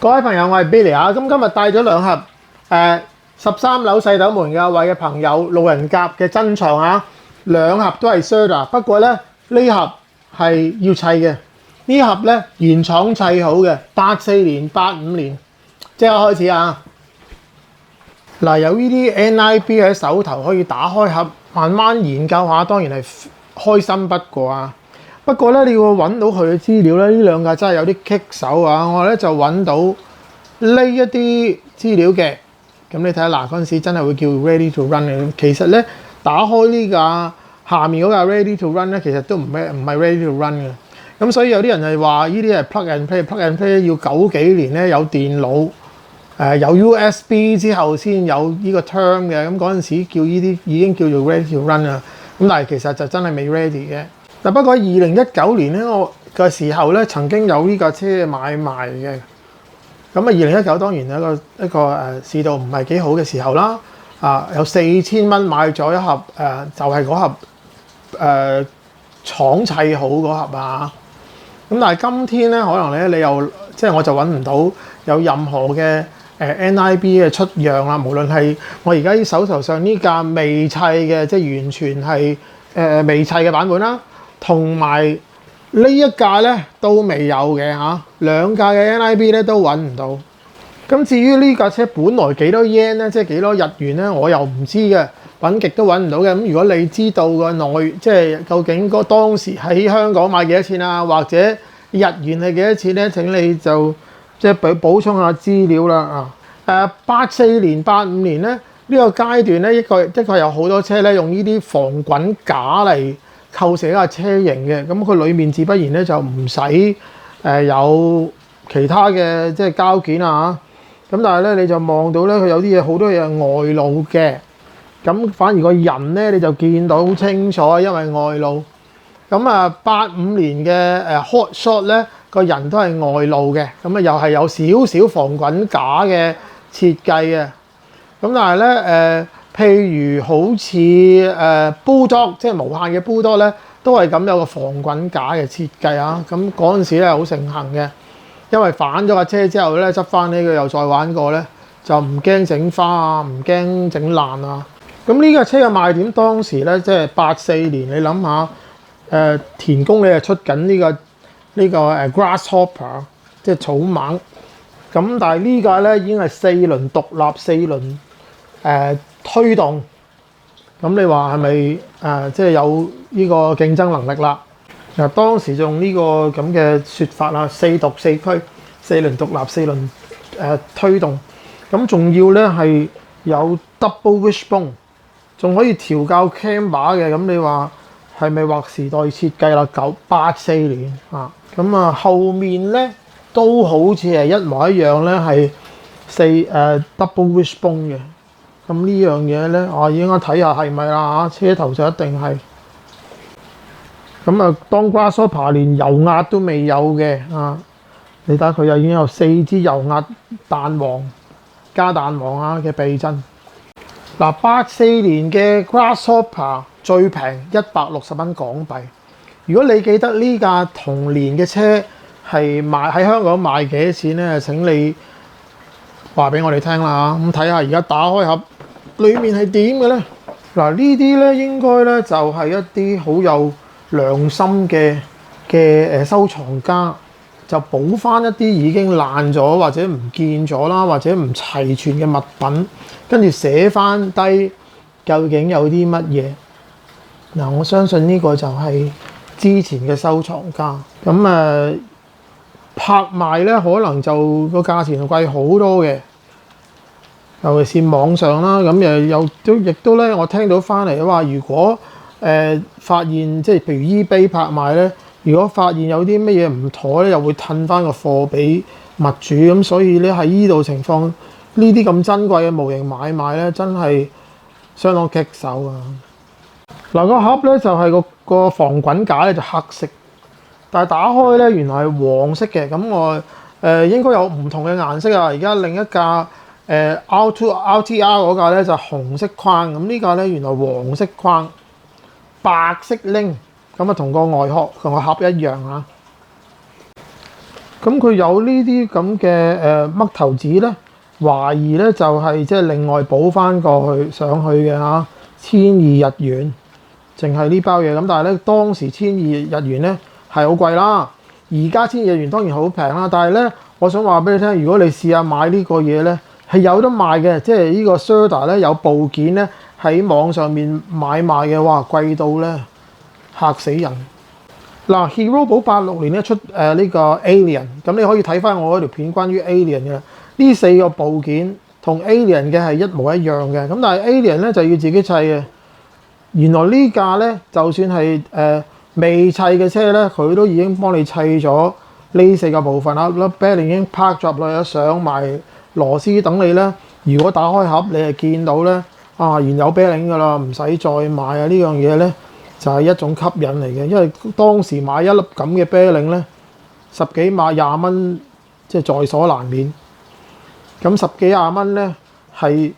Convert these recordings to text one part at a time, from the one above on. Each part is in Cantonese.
各位朋友，我係 Billy 啊，咁今日帶咗兩盒13樓細斗門嘅位嘅朋友路人甲嘅珍藏啊，兩盒都係 Serta， 不過咧呢盒係要砌嘅，呢盒咧原廠砌好嘅，84年、85年，即刻開始啊！嗱，有呢啲 NIB 喺手頭可以打開盒，慢慢研究下，當然係開心不過啊！不過咧，你要揾到佢嘅資料咧，呢兩架真係有啲棘手啊！我咧就揾到呢一啲資料嘅，咁你睇下嗱，嗰陣時真係會叫 ready to run 嘅。其實咧，打開呢架下面嗰架 ready to run 咧，其實都唔係 ready to run 嘅。咁所以有啲人係話呢啲係 plug and play，plug and play 要90幾年咧有電腦，有 USB 之後先有呢個 term 嘅。咁嗰陣時叫呢啲已經叫做 ready to run 啊。咁但係其實就真係未 ready 嘅。嗱，不過喺2019年咧，我嘅時候咧曾經有呢架車買賣嘅。咁啊，2019當然係一個市道唔係幾好嘅時候啦。有4000蚊買咗一盒就係嗰盒廠砌好嗰盒啊。咁但係今天咧，可能咧你又即係我就揾唔到有任何嘅NIB 嘅出樣啦。無論係我而家手頭上呢架未砌嘅，即係完全係未砌嘅版本啦。同埋呢一架咧都未有嘅嚇，兩架嘅 NIB 咧都揾唔到。咁至於呢架車本來幾多 yen 咧，即係幾多日元咧，我又唔知嘅，揾極都揾唔到嘅。咁如果你知道個內，即係究竟嗰當時喺香港買幾多錢啊，或者日元係幾多錢咧？請你就即係補充下資料啦啊！84年、85年咧呢個階段咧，一個有好多車咧用呢啲防滾架嚟構成一架車型嘅，咁佢裡面自不然咧就唔使有其他嘅即係膠件啊，咁但係咧你就望到咧佢有啲嘢好多嘢係外露嘅，咁反而個人咧你就見到好清楚，因為外露。咁啊85年嘅hot shot 咧個人都係外露嘅，咁啊又係有少少防滾架嘅設計嘅，咁但係咧譬如好似Bulldog 即係無限嘅 Bulldog 咧，都係咁有個防滾架嘅設計啊！咁嗰陣時咧好盛行嘅，因為反咗架車之後咧，執翻起佢又再玩過咧，就唔驚整花啊，唔驚整爛啊！咁呢架車嘅賣點當時咧，即係84年，你諗下田公你係出緊呢個Grasshopper， 即係草蜢。咁但係呢架咧已經係4輪獨立4輪推動，咁你話係咪即係有呢個競爭能力啦？嗱，當時用呢個咁嘅説法啦，4獨4驅，4輪獨立4輪推動，咁仲要咧係有 double wishbone， 仲可以調校 camber 嘅，咁你話係咪劃時代設計啦？84年啊，咁啊後面咧都好似係一模一樣咧，係double wishbone 嘅。咁呢樣嘢咧，我應該睇下係咪啦嚇，車頭就一定係。咁啊，當 Grasshopper 連油壓都未有嘅啊，你睇佢又已經有4支油壓彈簧加彈簧啊嘅避震。嗱，84年嘅 Grasshopper 最平160蚊港幣。如果你記得呢架同年嘅車係賣喺香港賣幾多錢咧？請你話俾我哋聽啦嚇。咁睇下而家打開盒。裏面係點嘅咧？嗱，呢啲咧應該咧就係一啲好有良心嘅收藏家，就補翻一啲已經爛咗或者唔見咗啦，或者唔齊全嘅物品，跟住寫翻低究竟有啲乜嘢。嗱，我相信呢個就係之前嘅收藏家。咁拍賣咧，可能就個價錢貴好多嘅。尤其是網上啦，咁亦都咧，我聽到翻嚟話，如果發現即係譬如 eBay 拍賣咧，如果發現有啲乜嘢唔妥咧，又會褪翻個貨俾物主，咁所以咧喺呢度情況，呢啲咁珍貴嘅模型買賣咧，真係相當棘手啊！嗱，個盒咧就係個防滾架咧就黑色，但係打開咧原來係黃色嘅，咁我應該有唔同嘅顏色啊！而家另一架。RTR 嗰架咧就紅色框，咁呢架咧原來黃色框，白色拎，咁啊同個外殼同個盒一樣啊。咁佢有呢啲咁嘅嘜頭紙咧，懷疑咧就係即係另外補翻過去上去嘅嚇，1,200日元，淨係呢包嘢。咁但係咧當時1,200日元咧係好貴啦，而家1,200日元當然好平啦。但係咧，我想話俾你聽，如果你試下買呢個嘢咧，係有得賣嘅，即係呢個 Serta 咧有部件咧喺網上面買賣嘅，哇貴到咧嚇死人！嗱 ，Hirobo 86年咧出呢個 Alien， 咁你可以睇翻我嗰條片關於 Alien 嘅，呢4個部件同 Alien 嘅係一模一樣嘅，咁但係 Alien 咧就要自己砌嘅。原來呢架咧就算係未砌嘅車咧，佢都已經幫你砌咗呢4個部分啦，粒啤令已經拍咗入去，上埋螺絲等你咧。如果打開盒，你係見到咧原有啤令㗎啦，唔使再買啊！呢樣嘢咧。就係一種吸引嚟嘅，因為當時買一粒咁嘅啤令咧，10幾萬20蚊，即係在所難免。咁10幾20蚊咧，係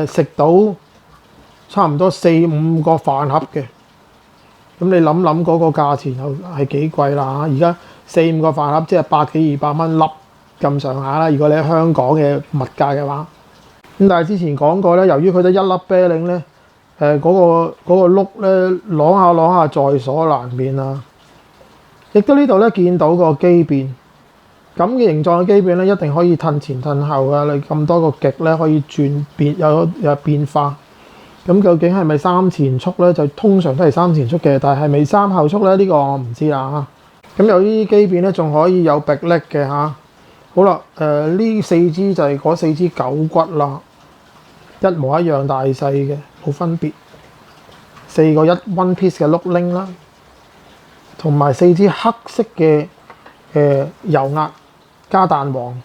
食到差唔多4、5個飯盒嘅。咁你諗諗嗰個價錢又係幾貴啦嚇！而家4、5個飯盒即係100幾200蚊粒咁上下啦。如果你喺香港嘅物價嘅話，咁但係之前講過咧，由於佢得一粒啤令咧。嗰個碌咧，啷下在所難免啊！亦都呢度咧見到個機變，咁嘅形狀嘅機變咧，一定可以褪前褪後啊！你咁多個極咧可以轉變有變化。咁究竟係咪3前速咧？就通常都係3前速嘅，但係咪3後速咧？呢個我唔知啦嚇。咁有呢啲機變咧，仲可以有迫力嘅嚇。好啦，呢4支就係嗰4支狗骨啦，一模一樣大細嘅。冇分別，4個one piece 嘅碌鈴啦，同埋4支黑色嘅油壓加彈簧，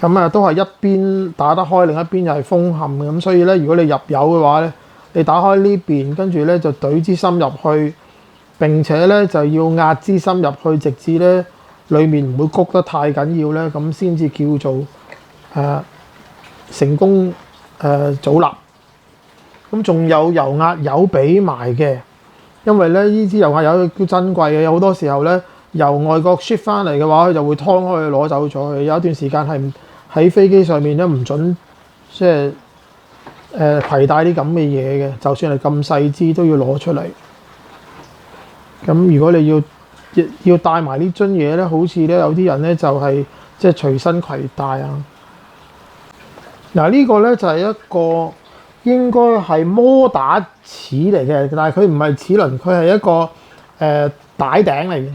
咁都係一邊打得開，另一邊又係封冚嘅，咁所以咧，如果你入油嘅話咧，你打開呢邊，跟住咧就懟支芯入去，並且咧就要壓支芯入去，直至咧裡面唔會谷得太緊要咧，咁先至叫做成功。阻納，咁仲有油壓油俾埋嘅，因為咧呢支油壓油都珍貴嘅，有好多時候咧由外國 ship 翻嚟嘅話，佢就會劏開攞走咗。有一段時間係喺飛機上面咧唔準即係攜帶啲咁嘅嘢嘅，就算係咁細支都要攞出嚟。咁如果你要帶埋呢樽嘢咧，好似咧有啲人咧就係即係隨身攜帶啊。嗱，呢個咧就係一個應該係摩打齒嚟嘅，但係佢唔係齒輪，佢係一個帶頂嚟嘅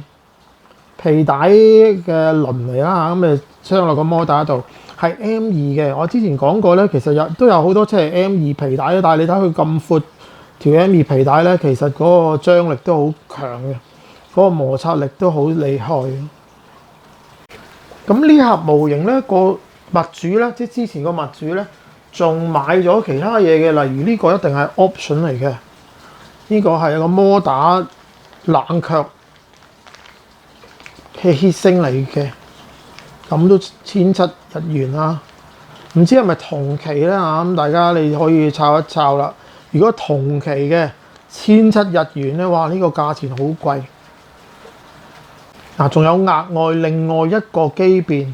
皮帶嘅輪嚟啦嚇，咁鑲落個摩打度係 M2嘅。我之前講過咧，其實都有好多車係 M2 皮帶嘅，但係你睇佢咁闊條 M2 皮帶咧，其實嗰個張力都好強嘅，嗰個摩擦力都好厲害嘅。咁呢盒模型咧物主咧，即係之前個物主咧，仲買咗其他嘢嘅，例如呢個一定係 option 嚟嘅，呢個係一個摩打冷卻嘅 heatsink 嚟嘅，咁都1,700日元啦。唔知係咪同期咧嚇？咁大家你可以抄一抄啦。如果同期嘅1,700日元咧，哇！呢個價錢好貴。嗱，仲有額外另外一個機變。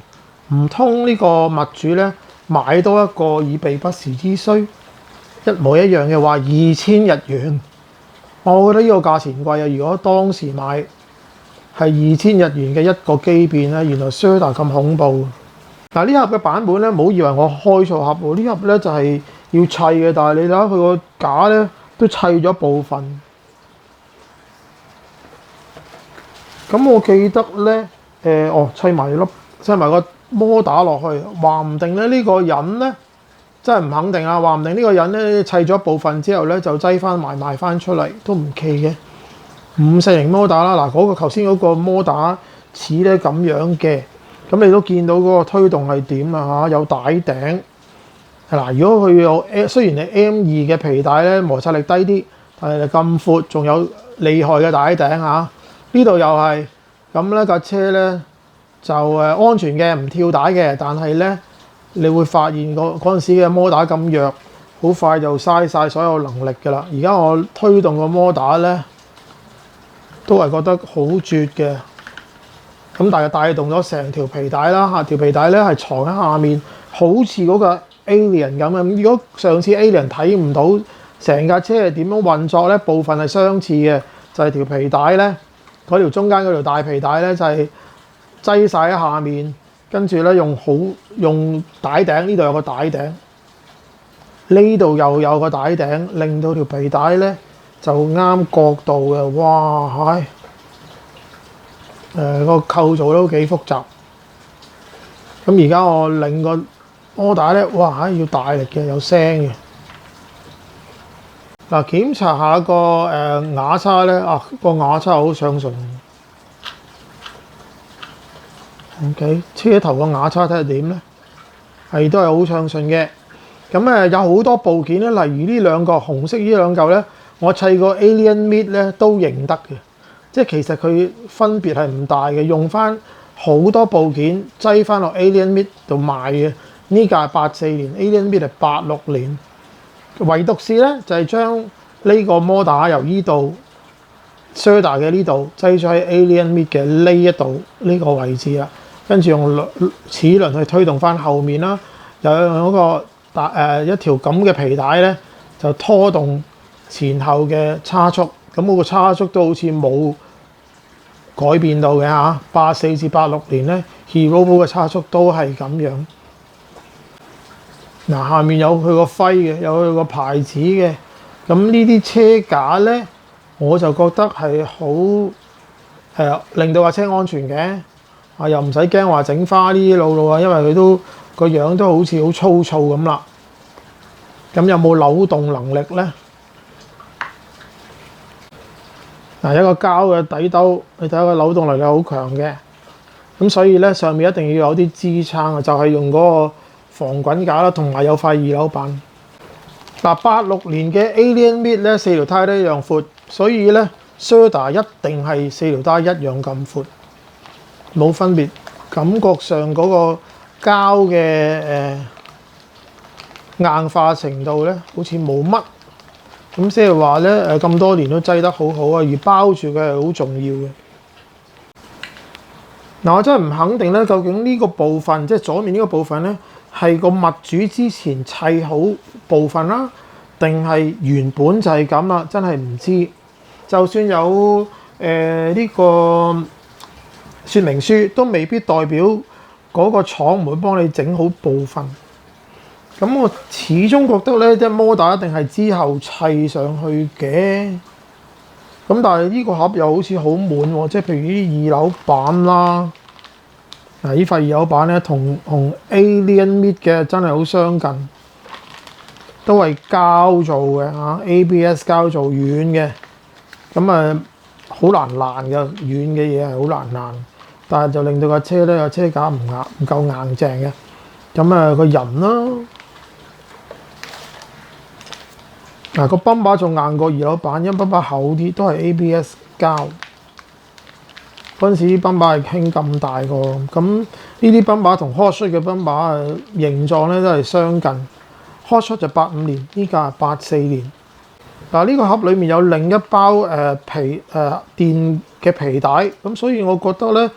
唔通呢個物主咧買多一個以備不時之需，一模一樣嘅話2,000日元，我覺得呢個價錢貴啊！如果當時買係2,000日元嘅一個機變咧，原來 Serta 咁恐怖。嗱，呢盒嘅版本咧，唔好以為我開錯盒喎，呢盒咧就係要砌嘅，但係你睇下佢個架咧都砌咗部分。咁我記得咧，砌埋個摩打落去，話唔定咧呢個人咧真係唔肯定啊！話唔定呢個人咧砌咗部分之後咧就擠翻埋賣翻出嚟都唔奇嘅。5世型摩打啦，嗱嗰個頭先嗰個摩打似咧咁樣嘅，咁你都見到嗰個推動係點啦嚇，有帶頂。嗱，如果佢有雖然係 M2 嘅皮帶咧摩擦力低啲，但係咁闊，仲有厲害嘅帶頂嚇。呢度又係咁咧，架車咧。就安全嘅，唔跳帶嘅，但係咧，你會發現嗰陣時嘅摩打咁弱，好快就嘥晒所有能力㗎啦。而家我推動個摩打咧，都係覺得好絕嘅。咁但係帶動咗成條皮帶啦嚇，條皮帶咧係藏喺下面，好似嗰個 Alien 咁嘅。如果上次 Alien 睇唔到成架車係點樣運作咧，部分係相似嘅，就係條皮帶咧，嗰條中間嗰條大皮帶咧就係擠晒喺下面，跟住咧用帶頂，呢度有個帶頂，呢度又有個帶頂，令到條皮帶咧就啱角度嘅。哇係！個構造都幾複雜。咁而家我擰個摩打咧，哇要大力嘅，有聲嘅。嗱，檢查下個瓦叉咧，個瓦叉好相順。OK， 車頭個瓦叉睇下點咧，係都係好相順嘅。咁有好多部件咧，例如呢兩個紅色呢兩嚿咧，我砌個 Alien Meat 咧都認得嘅。即係其實佢分別係唔大嘅，用翻好多部件擠翻落 Alien Meat 度賣嘅。呢架係84年，Alien Meat 係86年。唯獨是咧，就係將呢個摩打由呢度 Serta 嘅呢度擠咗喺 Alien Meat 嘅呢一度呢個位置啦，跟住用齒輪去推動翻後面啦，又用嗰個一條咁嘅皮帶咧，就拖動前後嘅差速。咁嗰個差速都好似冇改變到嘅嚇。84至86年咧 Hero 嘅差速都係咁樣。嗱，下面有佢個徽嘅，有佢個牌子嘅。咁呢啲車架咧，我就覺得係好令到架車安全嘅。又唔使驚話整花呢啲路啊，因為佢都個樣都好似好粗糙咁啦。咁有冇扭動能力咧？嗱，一個膠嘅底兜，你睇下個扭動能力好強嘅。咁所以咧，上面一定要有啲支撐啊，就係用嗰個防滾架啦，同埋有塊二樓板。嗱，86年嘅 Alien Meat 咧，4條胎都一樣闊，所以咧 Serta 一定係4條胎一樣咁闊，冇分別。感覺上嗰個膠嘅硬化程度咧，好似冇乜。咁即係話咧，咁多年都擠得好好啊，而包住佢係好重要嘅。嗱，我真係唔肯定咧，究竟呢個部分即係左面呢個部分咧，係個物主之前砌好部分啦，定係原本就係咁啦？真係唔知。就算有呢個說明書，都未必代表嗰個廠唔會幫你整好部分。咁我始終覺得咧，即係摩打一定係之後砌上去嘅。咁但係呢個盒又好似好滿喎，即係譬如呢啲二樓板啦。嗱，呢塊二樓板咧，同 Alien Meat 嘅真係好相近，都係膠做嘅嚇 ，ABS 膠做軟嘅。咁好難爛嘅，軟嘅嘢係好難爛，但係就令到架車咧個車架唔夠硬淨嘅。咁個人啦。嗱，個泵把仲硬過二樓板，因為泵把厚啲，都係 ABS 膠。嗰陣時啲泵把係興咁大個，咁呢啲泵把同 Hot Shot 嘅泵把形狀咧都係相近。Hot Shot 就85年，呢架係84年。嗱，呢個盒裡面有另一包電嘅皮帶，咁所以我覺得咧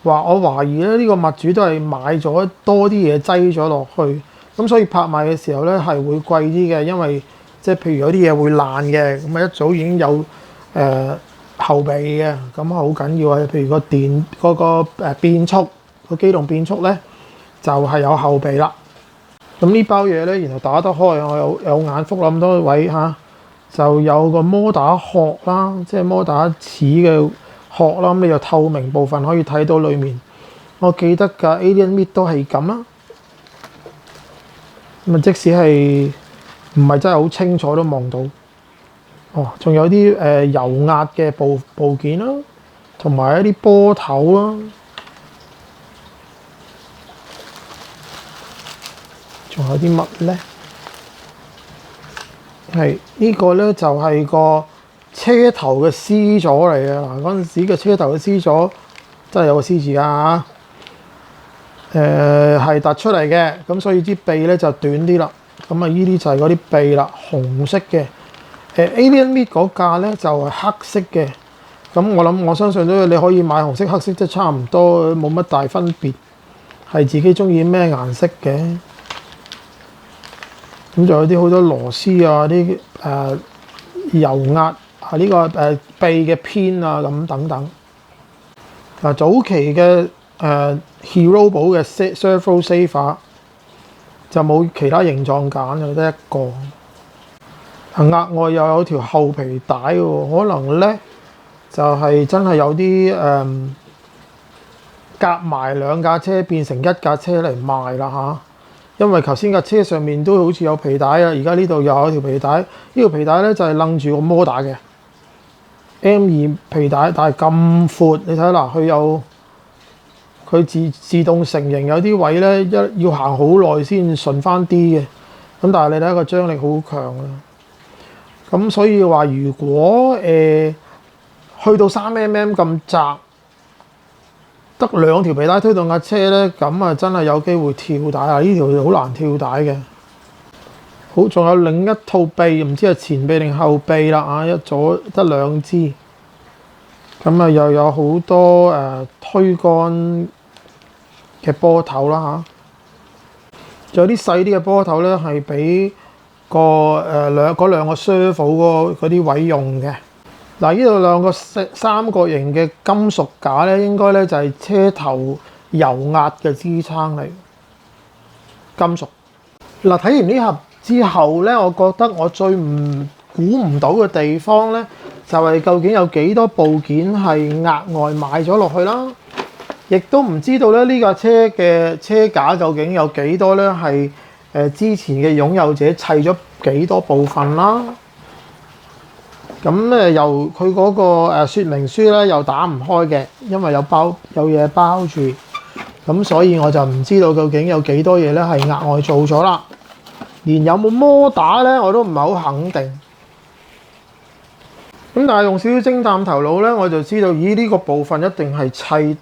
我懷疑咧呢個物主都係買咗多啲嘢擠咗落去，咁所以拍賣嘅時候咧係會貴啲嘅，因為即係譬如有啲嘢會爛嘅，咁一早已經有後備嘅，咁好緊要啊！譬如個電嗰個變速個機動變速咧，就係有後備啦。咁呢包嘢咧，然後打得開，我有眼福啦，咁多位嚇，就有個摩打殼啦，即係摩打齒嘅殼啦，咁你有透明部分可以睇到裡面。我記得㗎 Alien Meat 都係咁啦。咁即使係唔係真係好清楚都望到。仲有啲油壓嘅部件啦，同埋一啲波頭啦，仲有啲乜咧？係呢個咧就係個車頭嘅 C 座嚟嘅。嗱，嗰陣時嘅車頭嘅 C 座真係有個 C 字㗎嚇。係突出嚟嘅，咁所以啲臂咧就短啲啦。咁呢啲就係嗰啲臂啦，紅色嘅。Alien Meat 嗰架咧就係黑色嘅，咁我相信都你可以買紅色、黑色，即係差唔多，冇乜大分別，係自己中意咩顏色嘅。咁仲有啲好多螺絲啊，啲油壓啊，呢個臂嘅偏啊，咁等等。早期嘅Hero 寶嘅 Servo Saver 就冇其他形狀揀嘅，得一個。額外又有條後皮帶喎，可能咧就係真係有啲夾埋兩架車變成一架車嚟賣啦嚇。因為頭先架車上面都好似有皮帶啊，而家呢度又有條皮帶。呢條皮帶咧就係擸住個摩打嘅 M2 皮帶，但係咁闊，你睇嗱，佢自動成型，有啲位咧要行好耐先順翻啲嘅。咁但係你睇個張力好強啊！咁所以話，如果去到3mm 咁窄，得2條皮帶推動架車咧，咁啊真係有機會跳帶啊！呢條好難跳帶嘅。好，仲有另一套臂，唔知係前臂定後臂啦啊！一左得2支，咁啊又有好多推桿嘅波頭啦嚇。仲有啲細啲嘅波頭咧，係俾嗰兩個 servo 嗰啲位用嘅。嗱，呢度兩個三角形嘅金屬架咧，應該咧就係車頭油壓嘅支撐嚟，金屬。嗱，睇完呢盒之後咧，我覺得我最估唔到嘅地方咧，就係究竟有幾多部件係額外買咗落去啦，亦都唔知道咧呢架車嘅車架究竟有幾多咧係之前嘅擁有者砌咗幾多部分啦。咁由佢嗰個説明書咧又打唔開嘅，因為有嘢包住，咁所以我就唔知道究竟有幾多嘢咧係額外做咗啦。連有冇摩打咧我都唔係好肯定。咁但係用少少偵探頭腦咧，我就知道，咦呢個部分一定係砌，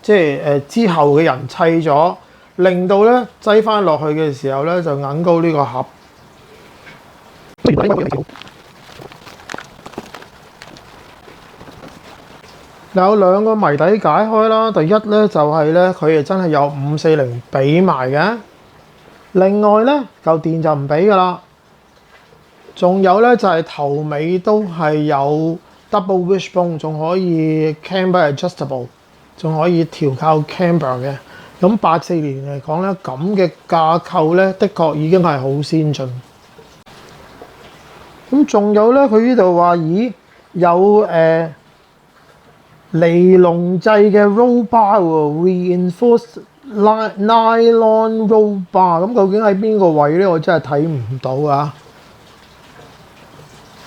即係之後嘅人砌咗，令到咧擠翻落去嘅時候咧就揞高呢個盒。有2個謎底解開啦。第一咧就係咧佢係真係有540俾埋嘅，另外咧嚿電就唔俾噶啦。仲有咧就係頭尾都係有 double wishbone， 仲可以 camber adjustable， 仲可以調校 camber 嘅。咁84年嚟講咧，咁嘅架構咧，的確已經係好先進。咁仲有咧，佢呢度話咦有尼龍製嘅 roll bar 喎 ，reinforced nylon roll bar。咁究竟喺邊個位咧？我真係睇唔到啊！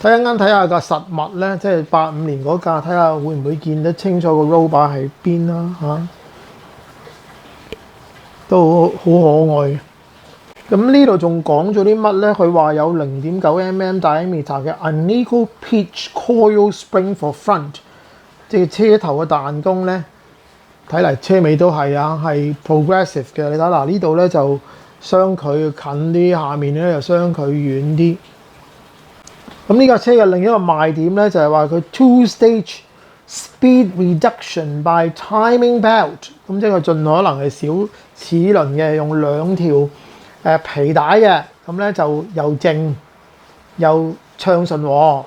睇下個實物咧，即係85年嗰架，睇下會唔會見得清楚個 roll bar 喺邊啦嚇。都好可愛。咁呢度仲講咗啲乜咧？佢話有0.9mm diameter 嘅 unequal pitch coil spring for front， 即係車頭嘅彈弓咧。睇嚟車尾都係啊，係 progressive 嘅。你睇嗱，呢度咧就相距近啲，下面咧就相距遠啲。咁呢架車嘅另一個賣點咧，就係話佢 two-stage speed reduction by timing belt， 咁即係佢盡可能係小齒輪嘅，用2條皮帶嘅，咁咧就又靜又暢順喎。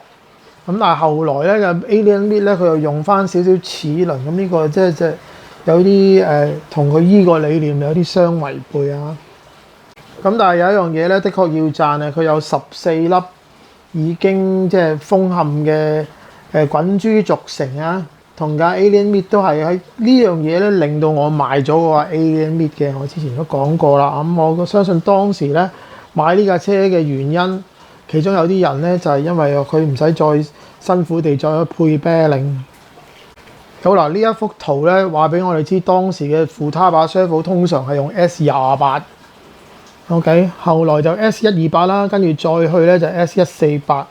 咁但係後來咧嘅 Alien Meat 咧，佢又用翻少少齒輪，咁呢個即係有啲同佢依個理念有啲相違背啊。咁但係有一樣嘢咧，的確要讚啊，佢有14粒已經即係封嵌嘅滾珠續成啊，同架 Alien Meat 都係喺呢樣嘢咧，令到我買咗個 Alien Meat 嘅。我之前都講過啦，咁我相信當時咧買呢架車嘅原因，其中有啲人咧就係因為佢唔使再辛苦地再配 bearing。好啦，呢一幅圖咧話俾我哋知，當時嘅扶他把 servo 通常係用 S28。OK， 後來就 S128 啦，跟住再去咧就 S148。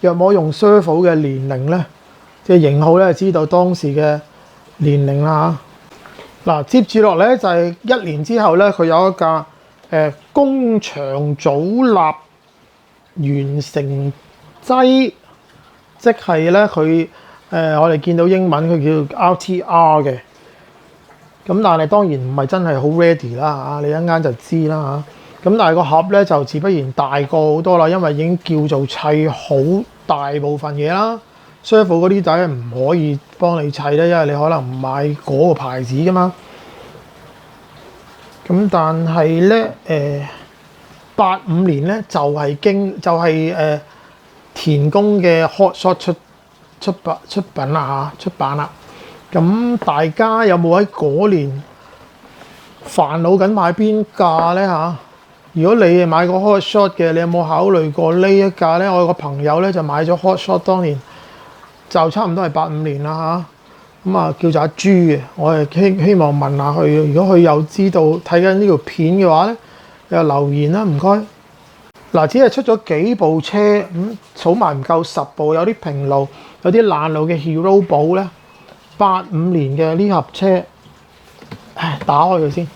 若果用 servo 嘅年齡咧，即係型號咧，就知道當時嘅年齡啦。嗱，接住落嚟就係1年之後咧，佢有一架工場組立完成劑，即係咧佢我哋見到英文佢叫 RTR 嘅。咁但係當然唔係真係好 ready 啦嚇，你一陣間就知啦嚇。咁但係個盒咧就自不然大過好多啦，因為已經叫做砌好大部分嘢啦。Servo 嗰啲仔唔可以幫你砌咧，因為你可能唔買嗰個牌子噶嘛。咁但係咧85年咧就係田宮嘅 Hot Shot 出品啦嚇，出版啦。咁大家有冇喺嗰年煩惱緊買邊架咧嚇？如果你係買過 Hot Shot 嘅，你有冇考慮過呢一架咧？我有個朋友咧就買咗 Hot Shot，當年就差唔多係85年啦嚇。咁啊叫做阿朱嘅，我係希望問下佢，如果佢有知道睇緊呢條片嘅話咧，又留言啦，唔該。嗱，只係出咗幾部車，數埋唔夠10部，有啲平路，有啲爛路嘅 Hero 寶咧。85年嘅呢盒車，打開佢先。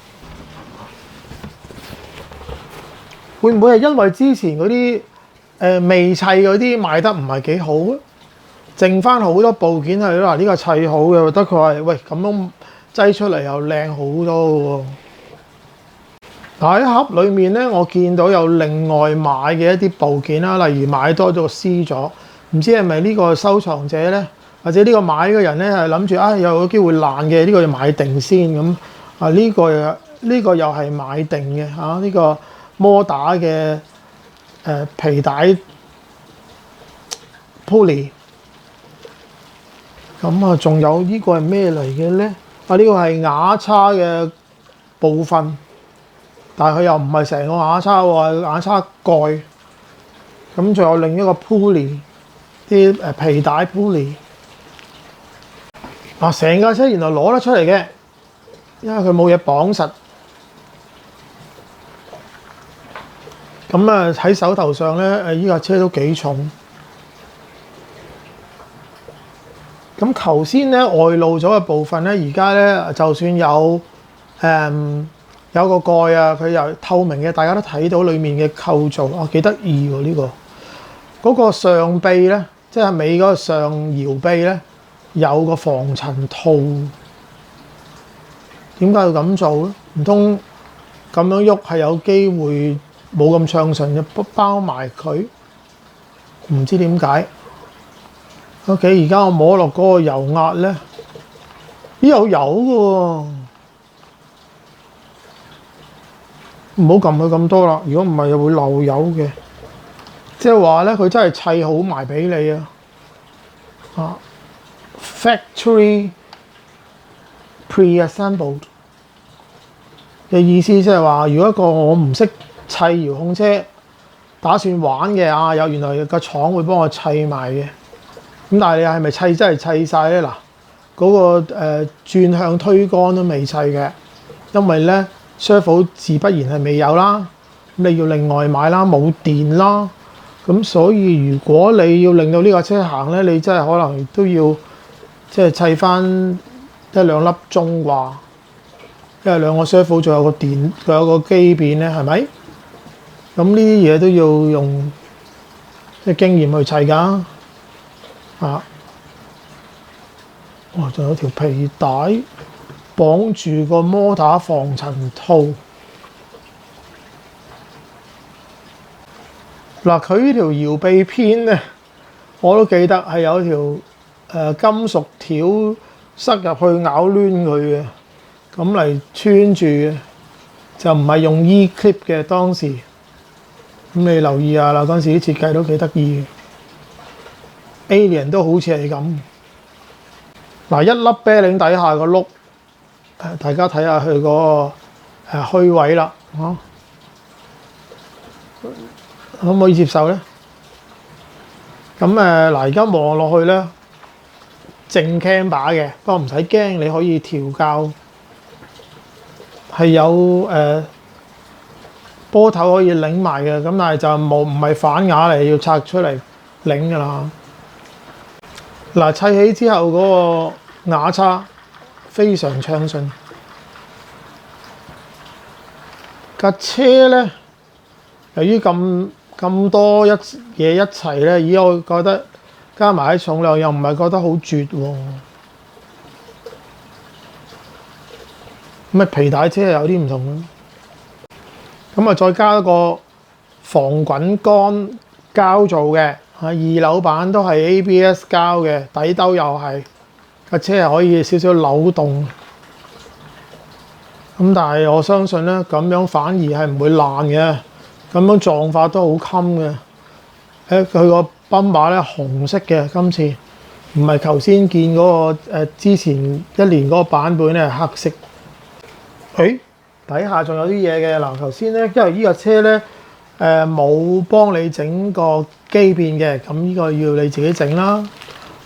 會唔會係因為之前嗰啲未砌嗰啲賣得唔係幾好啊？剩翻好多部件係嗱，呢個砌好嘅，覺得佢話喂咁樣擠出嚟又靚好多喎。喺盒裏面咧，我見到有另外買嘅一啲部件啦，例如買多咗個 C 咗，唔知係咪呢個收藏者咧？或者呢個買嘅人咧係諗住有機會爛嘅，呢個要買定先咁啊。呢個又係買定嘅嚇，呢個摩打嘅皮帶 pulley。咁啊，仲有呢個係咩嚟嘅咧？呢個係瓦叉嘅部分，但係佢又唔係成個瓦叉喎，係瓦叉蓋。咁仲有另一個 pulley， 啲皮帶 pulley。成架車原來攞得出嚟嘅，因為佢冇嘢綁實。咁啊喺手頭上咧，依架車都幾重。咁頭先咧外露咗嘅部分咧，而家咧就算有個蓋啊，佢又透明嘅，大家都睇到裡面嘅構造，幾得意喎呢個。嗰個上臂咧，即係尾嗰個上搖臂咧。有個防塵套，點解要咁做咧？唔通咁樣喐係有機會冇咁暢順就包埋佢？唔知點解。OK， 而家我摸落嗰個油壓咧，有油嘅喎，唔好撳佢咁多啦。如果唔係又會漏油嘅。即係話咧，佢真係砌好埋俾你啊！Factory pre-assembled 嘅意思，即係話，如果一個我唔識砌遙控車，打算玩嘅原來個廠會幫我砌埋嘅。咁但係你係咪真係砌晒咧？嗱，嗰個轉向推杆都未砌嘅，因為咧 servo 自不然係未有啦，咁你要另外買啦，冇電啦。咁所以如果你要令到呢架車行咧，你真係可能都要即係砌翻1-2粒鐘啩，因為兩個 servo 仲有個電，仲有個機變咧，係咪？咁呢啲嘢都要用即係經驗去砌㗎。仲有條皮帶綁住個摩打防塵套。嗱，佢呢條搖臂片咧，我都記得係有條金屬條塞入去咬攣佢嘅，咁嚟穿住嘅，就唔係用 E-clip 嘅當時。咁你留意下啦，嗰陣時啲設計都幾得意嘅。Alien 都好似係咁。嗱，一粒啤令底下個轆，大家睇下佢嗰個虛位啦，可唔可以接受咧？咁嗱，而家望落去咧，正 cam 把嘅，不過唔使驚，你可以調校，係有波頭可以擰埋嘅，咁但係就唔係反瓦嚟，要拆出嚟擰㗎啦。嗱，砌起之後嗰個瓦叉非常暢順。架車咧，由於咁多嘢一齊咧，我覺得加埋喺重量又唔係覺得好絕喎。咁皮帶車有啲唔同啦。咁再加一個防滾乾膠做嘅，二樓板都係 ABS 膠嘅，底兜又係，架車係可以少少扭動。咁但係我相信咧，咁樣反而係唔會爛嘅，咁樣撞法都好襟嘅。佢個泵把咧紅色嘅，今次唔係頭先見嗰個之前一年嗰個版本咧係黑色。底下仲有啲嘢嘅嗱，頭先咧因為呢架車咧冇幫你整個機變嘅，咁呢個要你自己整啦。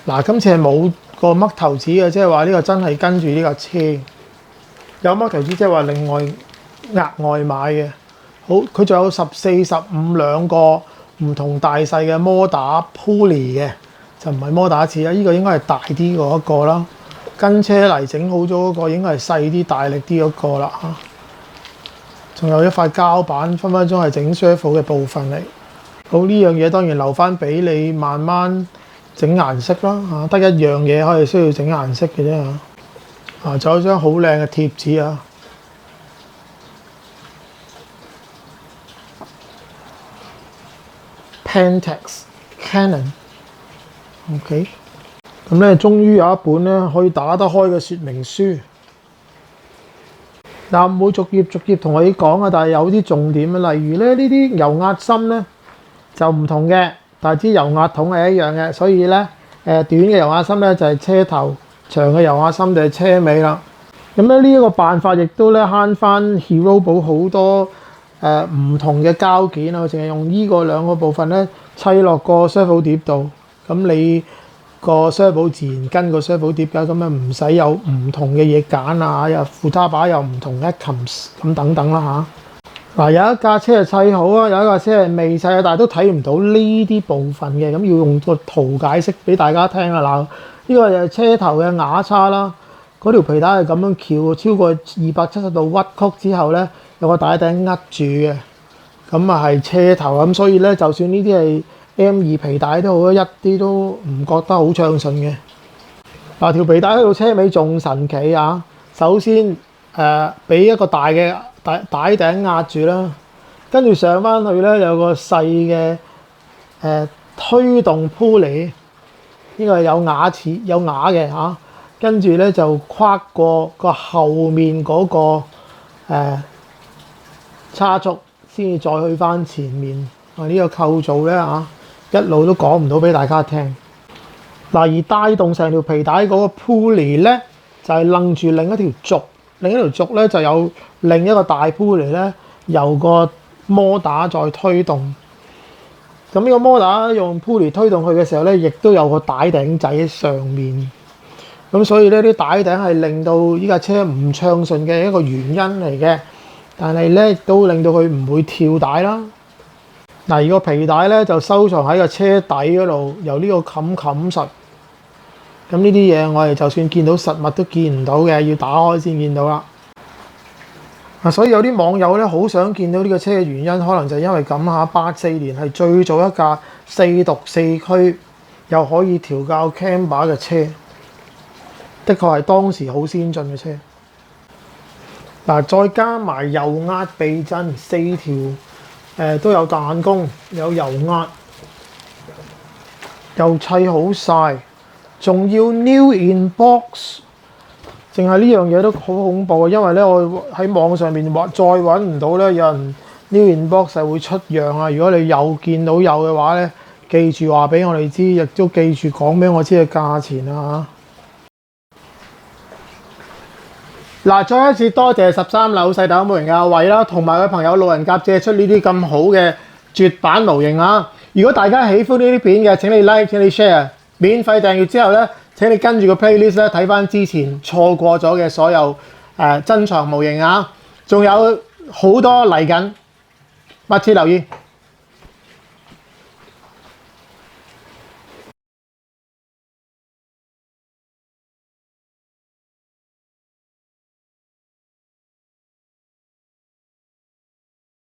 嗱，今次係冇個嘜頭子嘅，即係話呢個真係跟住呢架車。有嘜頭子即係話另外額外買嘅。好，佢仲有14、15兩個唔同大細嘅摩打 pulley 嘅，就唔係摩打次啦。呢個應該係大啲嗰一個啦。跟車嚟整好咗嗰個應該係細啲、大力啲嗰個啦嚇。仲有一塊膠板，分分鐘係整 servo 嘅部分嚟。好，呢樣嘢當然留翻俾你慢慢整顏色啦嚇，得一樣嘢可以需要整顏色嘅啫嚇。仲有張好靚嘅貼紙啊 ，Pentax Canon。OK， 咁咧終於有一本咧可以打得開嘅說明書。嗱，唔會逐頁同你講啊，但係有啲重點啊，例如咧呢啲油壓芯咧就唔同嘅，但係支油壓筒係一樣嘅，所以咧短嘅油壓芯咧就係車頭，長嘅油壓芯就係車尾啦。咁咧呢一個辦法亦都咧慳翻 Hirobo 好多唔同嘅膠件啊，佢淨係用呢個兩個部分咧砌落個 servo 碟度，咁你個 servo 自然跟個 servo 碟㗎，咁啊唔使有唔同嘅嘢揀啊，又副叉把又唔同 Accoms 咁等等啦嚇。有一架車係砌好啊，有一架車係未砌啊，但係都睇唔到呢啲部分嘅，咁要用個圖解釋俾大家聽啊。嗱，呢個就係車頭嘅瓦叉啦。嗰條皮帶係咁樣翹，超過270度屈曲之後咧，有個帶頂握住嘅，咁啊係車頭咁，所以咧就算呢啲係 M2 皮帶都好，一啲都唔覺得好暢順嘅。嗱，條皮帶去到車尾仲神奇啊！首先俾一個大嘅帶頂壓住啦，跟住上翻去咧有個細嘅推動 pulley， 呢個係有瓦嘅嚇。跟住咧就跨過個後面嗰個叉足，先至再去翻前面。呢個構造咧一路都講唔到俾大家聽。嗱，而帶動成條皮帶嗰個 pulley 咧，就係楞住另一條軸，另一條軸咧就有另一個大 pulley 咧，由個摩打再推動。咁呢個摩打用 pulley 推動佢嘅時候咧，亦都有個帶頂仔喺上面。咁所以呢啲帶頂係令到依架車唔暢順嘅一個原因嚟嘅，但係咧都令到佢唔會跳帶啦。嗱，而個皮帶咧就收藏喺個車底嗰度，由呢個冚實。咁呢啲嘢我哋就算見到實物都見唔到嘅，要打開先見到啦。所以有啲網友咧好想見到呢個車嘅原因，可能就係因為咁嚇。84年係最早一架4讀4驅又可以調校 camber 嘅車。的確係當時好先進嘅車。再加埋油壓避震4條，都有彈弓，有油壓，又砌好晒，仲要 new in box。淨係呢樣嘢都好恐怖，因為咧我喺網上面再揾唔到咧有人 new in box 係會出樣啊。如果你有見到有嘅話咧，記住話俾我哋知，亦都記住講俾我知嘅價錢啊。嗱，再一次多謝13樓細豆模型嘅阿偉啦，同埋佢朋友路人甲借出呢啲咁好嘅絕版模型啊！如果大家喜歡呢啲片嘅，請你 like， 請你 share， 免費訂閱之後咧，請你跟住個 playlist 咧睇翻之前錯過咗嘅所有珍藏模型啊！仲有好多嚟緊，密切留意。